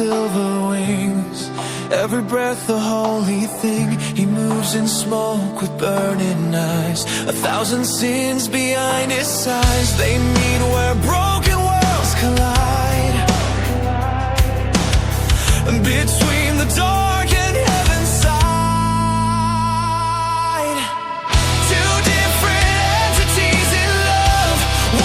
silver wings. Every breath a holy thing. He moves in smoke with burning eyes. 1,000 sins behind his size. They meet where broken worlds collide. Between the dark and heaven's side. Two different entities in love.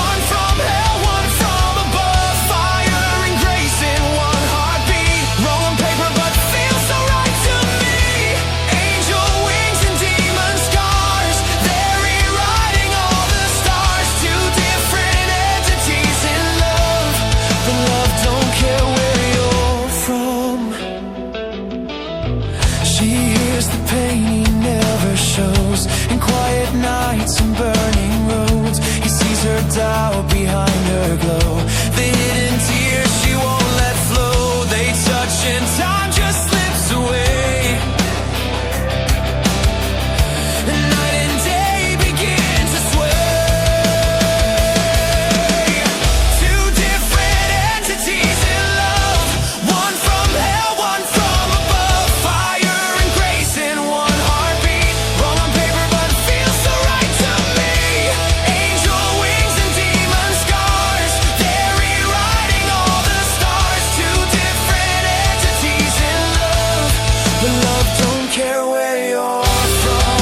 One from hell, one from above. Fire and grace in one heartbeat. Rolling paper but feels so right to me. Angel wings and demon scars. They're rewriting all the stars. Two different entities in love. But love don't care where you're from. She hears the pain he never shows. In quiet nights and burning roads, he sees her doubt behind her glow. The hidden tears she won't let flow. They touch and time just slips away. And night and day begin to sway. Two different entities in love. One from hell, one from above. Fire and grace in one heartbeat. Wrong on paper but feels so right to me. Angel wings and demon scars. They're rewriting all the stars. Two different entities in love. But love don't care where you're from.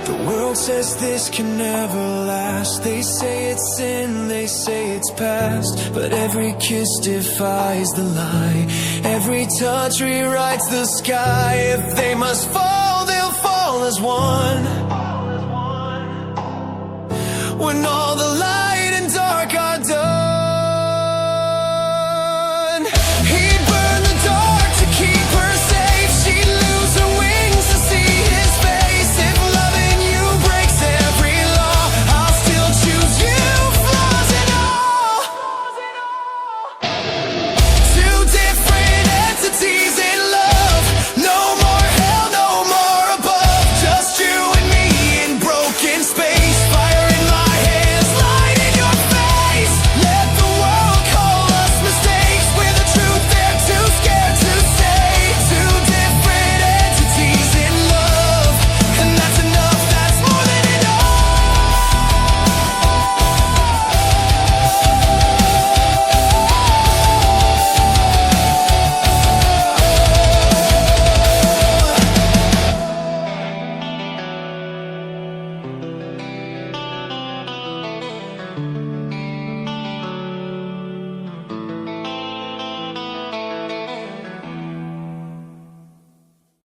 The world says this can never last. They say it's sin, they say it's past. But every kiss defies the lie. Every touch rewrites the sky. If they must fall, they'll fall as one. When all the light